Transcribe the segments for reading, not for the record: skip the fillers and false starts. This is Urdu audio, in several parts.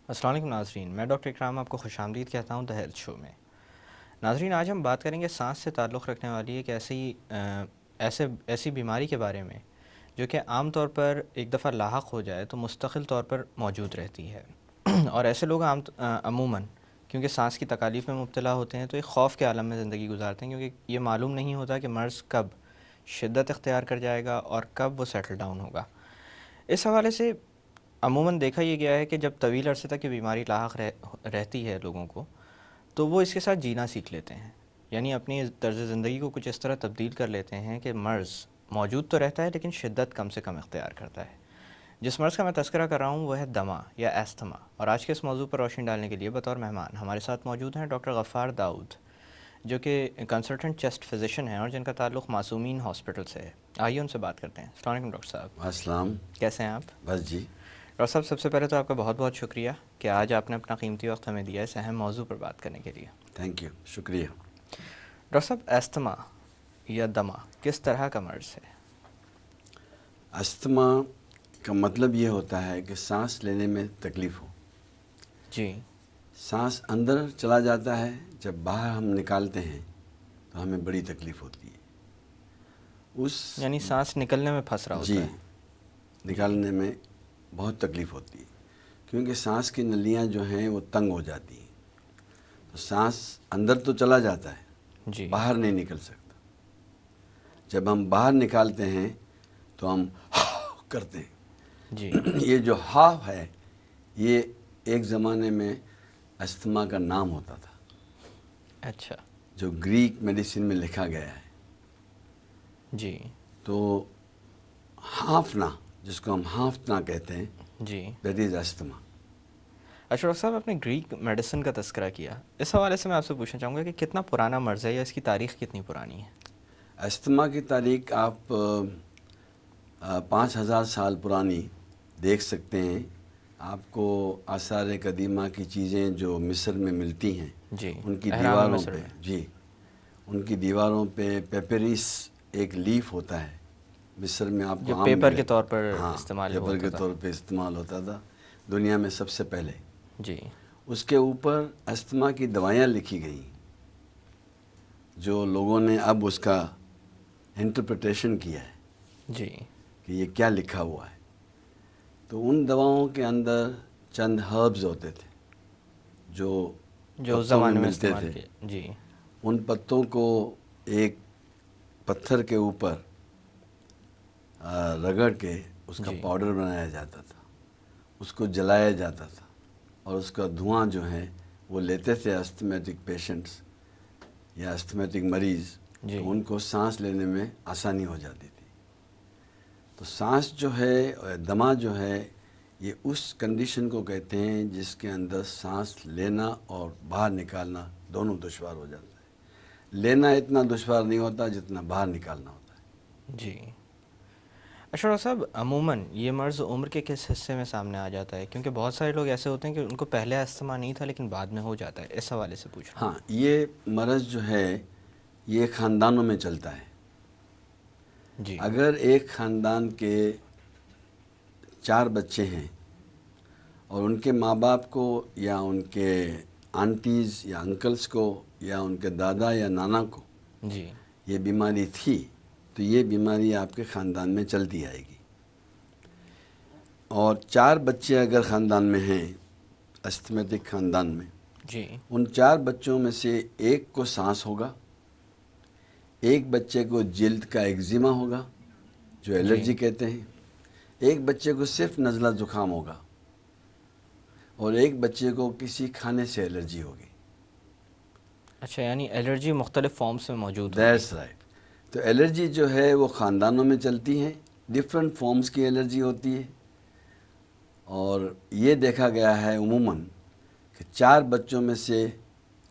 السلام علیکم ناظرین، میں ڈاکٹر اکرام آپ کو خوش آمدید کہتا ہوں دی ہیلتھ شو میں۔ ناظرین، آج ہم بات کریں گے سانس سے تعلق رکھنے والی ایک ایسی بیماری کے بارے میں جو کہ عام طور پر ایک دفعہ لاحق ہو جائے تو مستقل طور پر موجود رہتی ہے اور ایسے لوگ عموماً کیونکہ سانس کی تکالیف میں مبتلا ہوتے ہیں تو ایک خوف کے عالم میں زندگی گزارتے ہیں، کیونکہ یہ معلوم نہیں ہوتا کہ مرض کب شدت اختیار کر جائے گا اور کب وہ سیٹل ڈاؤن ہوگا۔ اس حوالے سے عموماً دیکھا یہ گیا ہے کہ جب طویل عرصے تک یہ بیماری لاحق رہتی ہے لوگوں کو، تو وہ اس کے ساتھ جینا سیکھ لیتے ہیں، یعنی اپنی طرز زندگی کو کچھ اس طرح تبدیل کر لیتے ہیں کہ مرض موجود تو رہتا ہے لیکن شدت کم سے کم اختیار کرتا ہے۔ جس مرض کا میں تذکرہ کر رہا ہوں وہ ہے دمہ یا ایستھما، اور آج کے اس موضوع پر روشنی ڈالنے کے لیے بطور مہمان ہمارے ساتھ موجود ہیں ڈاکٹر غفار داؤد، جو کہ کنسلٹنٹ چیسٹ فزیشین ہیں اور جن کا تعلق معصومین ہاسپٹل سے ہے۔ آئیے ان سے بات کرتے ہیں۔ السلام علیکم ڈاکٹر صاحب۔ السلام۔ کیسے ہیں آپ؟ بس جی، ڈاکٹر صاحب، سب سے پہلے تو آپ کا بہت بہت شکریہ کہ آج آپ نے اپنا قیمتی وقت ہمیں دیا ہے اس اہم موضوع پر بات کرنے کے لیے۔ تھینک یو، شکریہ۔ ڈاکٹر صاحب، ایستھما یا دمہ کس طرح کا مرض ہے؟ استھما کا مطلب یہ ہوتا ہے کہ سانس لینے میں تکلیف ہو۔ جی۔ سانس اندر چلا جاتا ہے، جب باہر ہم نکالتے ہیں تو ہمیں بڑی تکلیف ہوتی ہے۔ یعنی سانس نکلنے میں پھنس رہا ہوتا ہے۔ جی، نکالنے میں بہت تکلیف ہوتی ہے، کیونکہ سانس کی نلیاں جو ہیں وہ تنگ ہو جاتی ہیں، تو سانس اندر تو چلا جاتا ہے، جی۔ باہر نہیں نکل سکتا۔ جب ہم باہر نکالتے ہیں تو ہم کرتے ہیں۔ جی۔ یہ جو ہاف ہے، یہ ایک زمانے میں استھما کا نام ہوتا تھا، اچھا۔ جو گریک میڈیسن میں لکھا گیا ہے۔ جی۔ تو ہانفنا، جس کو ہم ہانفنا کہتے ہیں، جی۔ That is asthma. اچھا ڈاکٹر صاحب، آپ نے گریک میڈیسن کا تذکرہ کیا، اس حوالے سے میں آپ سے پوچھنا چاہوں گا کہ کتنا پرانا مرض ہے یا اس کی تاریخ کتنی پرانی ہے؟ استھما کی تاریخ آپ 5000 سال پرانی دیکھ سکتے ہیں۔ آپ کو آثار قدیمہ کی چیزیں جو مصر میں ملتی ہیں، جی، ان کی اہرام دیواروں مصر پہ، میں۔ جی، ان کی دیواروں پہ پیپریس ایک لیف ہوتا ہے مصر میں، آپ کو جو عام پیپر ملے کے گا۔ طور پر ہاں، استعمال پیپر ہوتا کے تھا۔ طور پہ استعمال ہوتا تھا دنیا میں سب سے پہلے۔ جی۔ اس کے اوپر استھما کی دوائیاں لکھی گئیں، جو لوگوں نے اب اس کا انٹرپریٹیشن کیا ہے جی۔ کہ یہ کیا لکھا ہوا ہے۔ تو ان دواؤں کے اندر چند ہربز ہوتے تھے جو جو اس پتوں زمانے میں ملتے استعمال تھے۔ کیا۔ جی۔ ان پتوں کو ایک پتھر کے اوپر رگڑ کے اس کا جی۔ پاؤڈر بنایا جاتا تھا، اس کو جلایا جاتا تھا، اور اس کا دھواں جو ہے وہ لیتے تھے استھمیٹک پیشنٹس یا استھمیٹک مریض، جی۔ تو ان کو سانس لینے میں آسانی ہو جاتی تھی۔ تو سانس جو ہے، دمہ جو ہے، یہ اس کنڈیشن کو کہتے ہیں جس کے اندر سانس لینا اور باہر نکالنا دونوں دشوار ہو جاتا ہے۔ لینا اتنا دشوار نہیں ہوتا جتنا باہر نکالنا ہوتا ہے۔ جی۔ اچھا ڈاکٹر صاحب، عموماً یہ مرض عمر کے کس حصے میں سامنے آ جاتا ہے؟ کیونکہ بہت سارے لوگ ایسے ہوتے ہیں کہ ان کو پہلے استھما نہیں تھا لیکن بعد میں ہو جاتا ہے، اس حوالے سے پوچھ رہا ہوں۔ ہاں، یہ مرض جو ہے یہ خاندانوں میں چلتا ہے۔ جی۔ اگر ایک خاندان کے 4 بچے ہیں اور ان کے ماں باپ کو یا ان کے آنٹیز یا انکلز کو یا ان کے دادا یا نانا کو جی۔ یہ بیماری تھی، تو یہ بیماری آپ کے خاندان میں چلتی آئے گی۔ اور 4 بچے اگر خاندان میں ہیں، استھمیٹک خاندان میں، جی۔ ان 4 بچوں میں سے ایک کو سانس ہوگا، ایک بچے کو جلد کا ایگزیما ہوگا جو الرجی کہتے ہیں، ایک بچے کو صرف نزلہ زکام ہوگا، اور ایک بچے کو کسی کھانے سے الرجی ہوگی۔ اچھا، یعنی الرجی مختلف فارمز میں موجود ہوتی دیٹس رائٹ۔ تو الرجی جو ہے وہ خاندانوں میں چلتی ہے، ڈفرینٹ فارمز کی الرجی ہوتی ہے، اور یہ دیکھا گیا ہے عموماً کہ 4 بچوں میں سے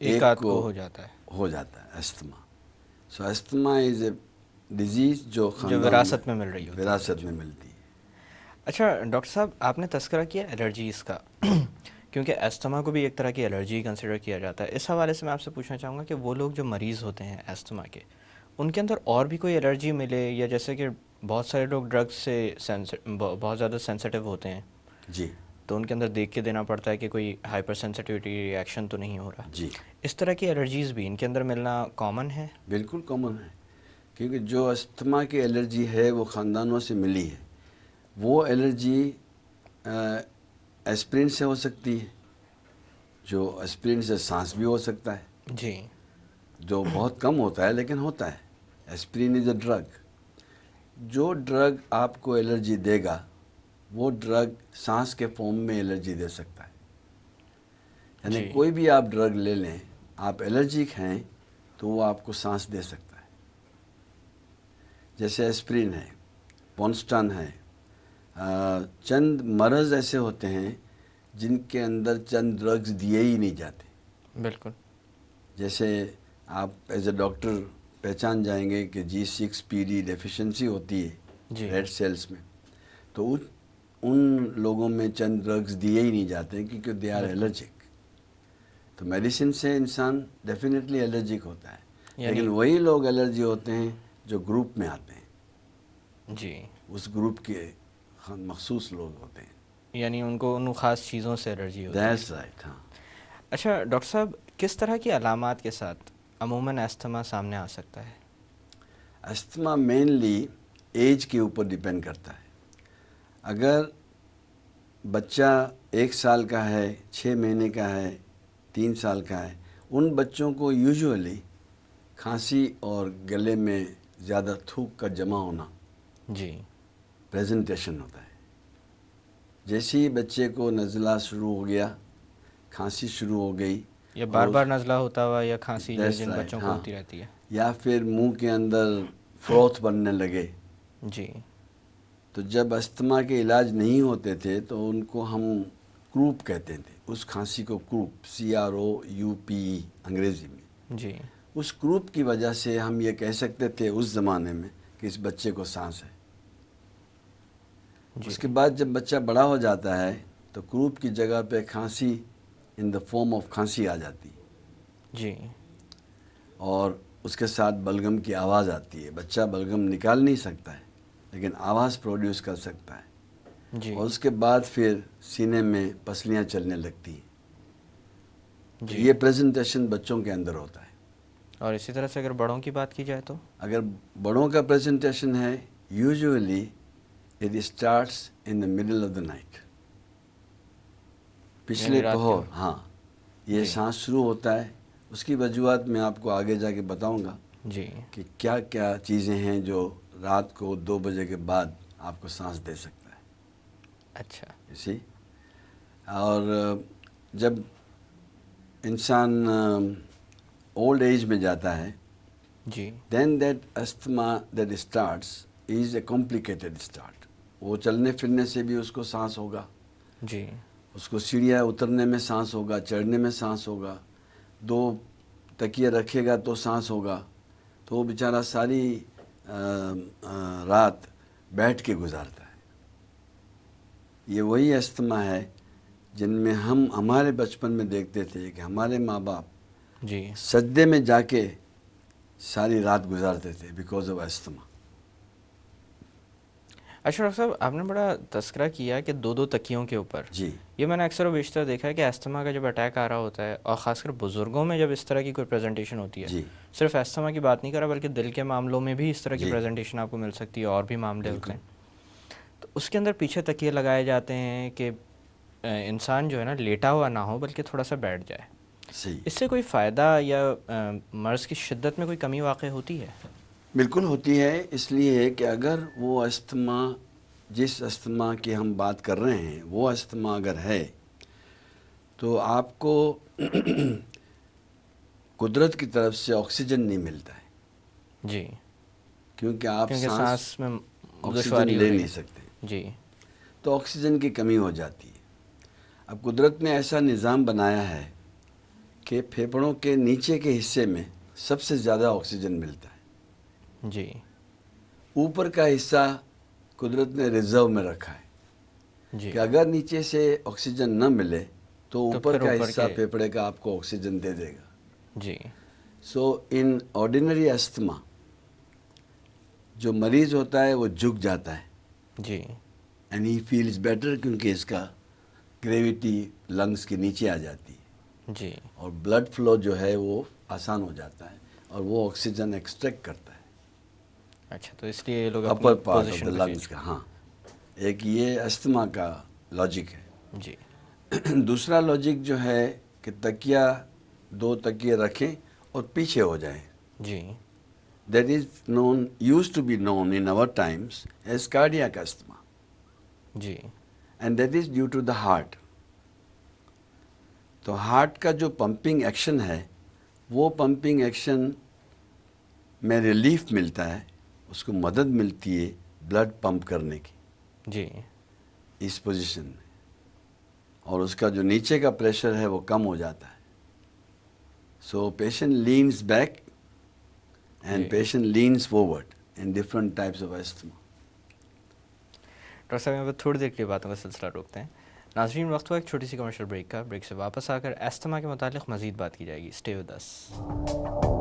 ایک آدھ کو ہو جاتا ہے asthma. So asthma is a disease جو خاندان وراثت میں مل رہی ہوتی ہے۔ وراثت میں ملتی ہے۔ اچھا ڈاکٹر صاحب، آپ نے تذکرہ کیا الرجیز کا کیونکہ ایستھما کو بھی ایک طرح کی الرجی کنسیڈر کیا جاتا ہے، اس حوالے سے میں آپ سے پوچھنا چاہوں گا کہ وہ لوگ جو مریض ہوتے ہیں ایستھما کے، ان کے اندر اور بھی کوئی الرجی ملے، یا جیسے کہ بہت سارے لوگ ڈرگز سے بہت زیادہ سینسیٹیو ہوتے ہیں، جی، تو ان کے اندر دیکھ کے دینا پڑتا ہے کہ کوئی ہائپر سینسٹیوٹی ری ایکشن تو نہیں ہو رہا. جی اس طرح کی الرجیز بھی ان کے اندر ملنا کامن ہے؟ بالکل کامن ہے، کیونکہ جو استھما کی الرجی ہے وہ خاندانوں سے ملی ہے. وہ الرجی ایسپرین سے ہو سکتی ہے، جو ایسپرین سے سانس بھی ہو سکتا ہے، جی جو بہت کم ہوتا ہے لیکن ہوتا ہے. Aspirin is a drug. جو ڈرگ آپ کو الرجی دے گا وہ ڈرگ سانس کے فارم میں الرجی دے سکتا ہے. یعنی جی کوئی بھی آپ ڈرگ لے لیں، آپ الرجک ہیں تو وہ آپ کو سانس دے سکتا ہے. جیسے ایسپرین ہے، پونسٹان ہے. چند مرض ایسے ہوتے ہیں جن کے اندر چند ڈرگز دیے ہی نہیں جاتے. بالکل. جیسے آپ ایز اے ڈاکٹر پہچان جائیں گے کہ G6PD ڈیفیشنسی ہوتی ہے جی ریڈ سیلز میں، تو ان لوگوں میں چند ڈرگز دیے ہی نہیں جاتے کیونکہ دے آر الرجک. تو میڈیسن سے انسان ڈیفینیٹلی الرجک ہوتا ہے، لیکن وہی لوگ الرجی ہوتے ہیں جو گروپ میں آتے ہیں. جی اس گروپ کے مخصوص لوگ ہوتے ہیں. یعنی ان کو ان خاص چیزوں سے الرجی ہوتی ہے. That's right. ہاں. اچھا ڈاکٹر صاحب، کس طرح کی علامات کے ساتھ عموماً استھما سامنے آ سکتا ہے؟ استھما مینلی ایج کے اوپر ڈیپینڈ کرتا ہے. اگر بچہ 1 سال کا ہے، 6 مہینے کا ہے، 3 سال کا ہے، ان بچوں کو یوزولی کھانسی اور گلے میں زیادہ تھوک کا جمع ہونا جی پریزنٹیشن ہوتا ہے. جیسے ہی بچے کو نزلہ شروع ہو گیا، کھانسی شروع ہو گئی، یا بار بار نزلہ ہوتا ہوا یا کھانسی That's جن right, بچوں کو ہاں. ہوتی رہتی ہے. یا پھر منہ کے اندر فروتھ بننے لگے. جی تو جب استھما کے علاج نہیں ہوتے تھے تو ان کو ہم کروپ کہتے تھے. اس کھانسی کو کروپ CROUPE انگریزی میں. جی اس کروپ کی وجہ سے ہم یہ کہہ سکتے تھے اس زمانے میں کہ اس بچے کو سانس ہے. جی اس کے بعد جب بچہ بڑا ہو جاتا ہے تو کروپ کی جگہ پہ کھانسی ان دا فارم آف کھانسی آ جاتی ہے، جی اور اس کے ساتھ بلغم کی آواز آتی ہے. بچہ بلغم نکال نہیں سکتا ہے لیکن آواز پروڈیوس کر سکتا ہے. جی اور اس کے بعد پھر سینے میں پسلیاں چلنے لگتی ہیں. تو جی یہ پریزنٹیشن بچوں کے اندر ہوتا ہے. اور اسی طرح سے اگر بڑوں کی بات کی جائے تو اگر بڑوں کا پریزنٹیشن ہے، usually it starts in the middle of the night. پچھلے یعنی رات کے پہر، وقت. ہاں، یہ جی سانس شروع ہوتا ہے. اس کی وجوہات میں آپ کو آگے جا کے بتاؤں گا جی کہ کیا کیا چیزیں ہیں جو رات کو 2 بجے کے بعد آپ کو سانس دے سکتا ہے. اچھا اسی اور جب انسان اولڈ ایج میں جاتا ہے، جی then that asthma that starts is a complicated start. وہ چلنے پھرنے سے بھی اس کو سانس ہوگا، جی اس کو سیڑھیاں اترنے میں سانس ہوگا، چڑھنے میں سانس ہوگا، 2 تکیے رکھے گا تو سانس ہوگا. تو وہ بیچارہ ساری رات بیٹھ کے گزارتا ہے. یہ وہی استھما ہے جن میں ہم ہمارے بچپن میں دیکھتے تھے کہ ہمارے ماں باپ جی سجدے میں جا کے ساری رات گزارتے تھے بیکاز آف استھما. اچھا ڈاکٹر صاحب، آپ نے بڑا تذکرہ کیا کہ 2 تکیوں کے اوپر. جی یہ میں نے اکثر و بیشتر دیکھا ہے کہ استھما کا جب اٹیک آ رہا ہوتا ہے، اور خاص کر بزرگوں میں جب اس طرح کی کوئی پریزنٹیشن ہوتی ہے، جی صرف استھما کی بات نہیں کر رہا بلکہ دل کے معاملوں میں بھی اس طرح کی جی پریزنٹیشن آپ کو مل سکتی ہے، اور بھی معاملے ہوتے بالکل. ہیں. تو اس کے اندر پیچھے تکیے لگائے جاتے ہیں کہ انسان جو ہے نا لیٹا ہوا نہ ہو بلکہ تھوڑا سا بیٹھ جائے. صحیح. اس سے کوئی فائدہ یا مرض کی شدت میں کوئی کمی واقع ہوتی ہے؟ بالکل ہوتی ہے. اس لیے کہ اگر وہ استھما، جس استھما کی ہم بات کر رہے ہیں، وہ استھما اگر ہے تو آپ کو قدرت کی طرف سے آکسیجن نہیں ملتا ہے، جی کیونکہ آپ کیونکہ سانس سانس میں آکسیجن دشواری ہو لے رہی نہیں ہے. سکتے، جی تو آکسیجن کی کمی ہو جاتی ہے. اب قدرت نے ایسا نظام بنایا ہے کہ پھیپھڑوں کے نیچے کے حصے میں سب سے زیادہ آکسیجن ملتا ہے. جی اوپر کا حصہ قدرت نے ریزرو میں رکھا ہے جی کہ اگر نیچے سے آکسیجن نہ ملے تو اوپر پھر کا اوپر حصہ کے. پھیپھڑے کا آپ کو oxygen they they God. G so in ordinary asthma جو مریض ہوتا ہے وہ جھک جاتا ہے، جی اینڈ ہی فیلز بیٹر، کیونکہ اس کا گریویٹی لنگس کے نیچے آ جاتی ہے جی اور بلڈ فلو جو ہے وہ آسان ہو جاتا ہے اور وہ آکسیجن ایکسٹریکٹ کرتا ہے اچھا، تو اس لیے یہ لوگ اپر اپنی part of the position lungs کا. ہاں، ایک یہ استھما کا لاجک ہے. جی دوسرا لاجک جو ہے کہ تکیہ 2 تکیے رکھیں اور پیچھے ہو جائیں. جی That is known, used to be known in our times as cardiac asthma, جی and that is due to the heart. تو ہارٹ کا جو پمپنگ ایکشن ہے وہ پمپنگ ایکشن میں ریلیف ملتا ہے، اس کو مدد ملتی ہے بلڈ پمپ کرنے کی جی اس پوزیشن میں، اور اس کا جو نیچے کا پریشر ہے وہ کم ہو جاتا ہے. So patient leans back and جی. Patient leans forward in different types of asthma. Doctor صاحب یہاں پہ تھوڑی دیر کے لیے باتوں کا سلسلہ روکتے ہیں. ناظرین وقت ہوا ایک چھوٹی سی کمرشل بریک کا. بریک سے واپس آ کر استھما کے متعلق مزید بات کی جائے گی. Stay with us.